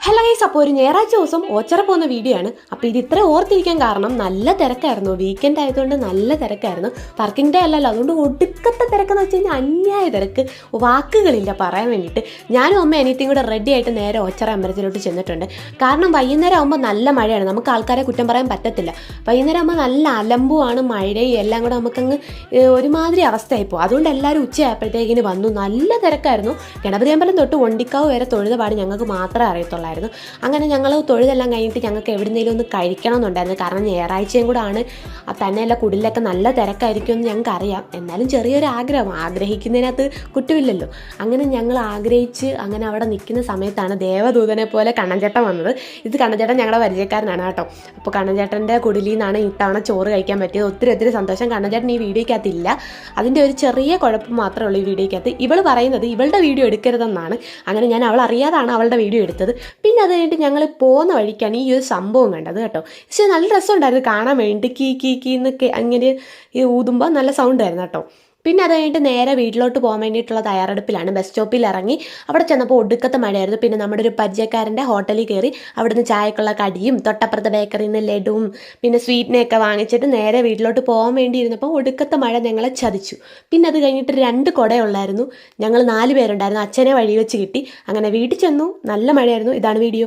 Hello guys, അപ്പോൾ ഒരു ഞായറാഴ്ച ദിവസം ഓച്ചറ പോകുന്ന വീഡിയോ ആണ്. അപ്പോൾ ഇത് ഇത്ര ഓർത്തിരിക്കാൻ കാരണം നല്ല തിരക്കായിരുന്നു. വീക്കെൻഡ് ആയതുകൊണ്ട് നല്ല തിരക്കായിരുന്നു. വർക്കിംഗ് ഡേ അല്ലല്ലോ, അതുകൊണ്ട് ഒടുക്കത്തെ തിരക്കെന്ന് വെച്ച് കഴിഞ്ഞാൽ അന്യായ തിരക്ക്, വാക്കുകളില്ല പറയാൻ വേണ്ടിയിട്ട്. ഞാനും അമ്മ എനിത്തിയും കൂടെ റെഡി ആയിട്ട് നേരെ ഓച്ചറ അമ്പലത്തിലോട്ട് ചെന്നിട്ടുണ്ട്. കാരണം വൈകുന്നേരം ആകുമ്പോൾ നല്ല മഴയാണ്, നമുക്ക് ആൾക്കാരെ കുറ്റം പറയാൻ പറ്റത്തില്ല. വൈകുന്നേരം ആകുമ്പോൾ നല്ല അലമ്പുമാണ്, മഴയും എല്ലാം കൂടെ നമുക്കങ്ങ് ഒരുമാതിരി അവസ്ഥയായിപ്പോൾ. അതുകൊണ്ട് എല്ലാവരും ഉച്ചയായപ്പോഴത്തേക്കിന് വന്നു. നല്ല തിരക്കായിരുന്നു. ഗണപതി അമ്പലം തൊട്ട് വണ്ടിക്കാവ് വരെ തൊഴുത പാട് ഞങ്ങൾക്ക് മാത്രമേ അറിയത്തുള്ളായിരുന്നു. അങ്ങനെ ഞങ്ങൾ തൊഴുതെല്ലാം കഴിഞ്ഞിട്ട് ഞങ്ങൾക്ക് എവിടുന്നേലും ഒന്ന് കഴിക്കണമെന്നുണ്ടായിരുന്നു. കാരണം ഞായറാഴ്ചയും കൂടെ ആണ്. തന്നെയല്ല കുടിലൊക്കെ നല്ല തിരക്കായിരിക്കും എന്ന് ഞങ്ങൾക്ക് അറിയാം. എന്നാലും ചെറിയൊരു ആഗ്രഹം, ആഗ്രഹിക്കുന്നതിനകത്ത് കുറ്റമില്ലല്ലോ. അങ്ങനെ ഞങ്ങൾ ആഗ്രഹിച്ച് അങ്ങനെ അവിടെ നിൽക്കുന്ന സമയത്താണ് ദേവദൂതനെ പോലെ കണ്ണൻചേട്ടൻ വന്നത്. ഇത് കണ്ണൻചേട്ടൻ ഞങ്ങളുടെ പരിചയക്കാരനാണ് കേട്ടോ. അപ്പോൾ കണ്ണൻചേട്ടൻ്റെ കുടിലിൽ നിന്നാണ് ഇത്തവണ ചോറ് കഴിക്കാൻ പറ്റിയത്. ഒത്തിരി സന്തോഷം. കണ്ണൻചേട്ടൻ ഈ വീഡിയോയ്ക്കകത്തില്ല, അതിൻ്റെ ഒരു ചെറിയ കുഴപ്പം മാത്രമേ ഉള്ളൂ ഈ വീഡിയോയ്ക്കകത്ത്. ഇവൾ പറയുന്നത് ഇവളുടെ വീഡിയോ എടുക്കരുതെന്നാണ്. അങ്ങനെ ഞാൻ അവൾ അറിയാതാണ് അവളുടെ വീഡിയോ എടുത്തത്. പിന്നെ അത് കഴിഞ്ഞിട്ട് ഞങ്ങൾ പോകുന്ന വഴിക്കാണ് ഈ ഒരു സംഭവം കണ്ടത് കേട്ടോ. പക്ഷേ നല്ല രസമുണ്ടായിരുന്നു കാണാൻ വേണ്ടി. കീ എന്നൊക്കെ അങ്ങനെ ഈ ഊതുമ്പോൾ നല്ല സൗണ്ട് ആയിരുന്നു കേട്ടോ. പിന്നെ അത് കഴിഞ്ഞിട്ട് നേരെ വീട്ടിലോട്ട് പോകാൻ വേണ്ടിയിട്ടുള്ള തയ്യാറെടുപ്പിലാണ്. ബസ് സ്റ്റോപ്പിൽ ഇറങ്ങി. അവിടെ ചെന്നപ്പോൾ ഒടുക്കത്തെ മഴയായിരുന്നു. പിന്നെ നമ്മുടെ ഒരു പരിചയക്കാരൻ്റെ ഹോട്ടലിൽ കയറി അവിടുന്ന് ചായക്കുള്ള കടിയും തൊട്ടപ്പുറത്തെ ബേക്കറിയിൽ നിന്ന് ലഡുവും പിന്നെ സ്വീറ്റിനെയൊക്കെ വാങ്ങിച്ചിട്ട് നേരെ വീട്ടിലോട്ട് പോകാൻ വേണ്ടി ഇരുന്നപ്പോൾ ഒടുക്കത്തെ മഴ ഞങ്ങളെ ചതിച്ചു. പിന്നെ അത് കഴിഞ്ഞിട്ട് 2 കുടയുള്ളായിരുന്നു. ഞങ്ങൾ 4 പേരുണ്ടായിരുന്നു. അച്ഛനെ വഴി വെച്ച് കിട്ടി. അങ്ങനെ വീട്ടിൽ ചെന്നു. നല്ല മഴയായിരുന്നു. ഇതാണ് വീഡിയോ.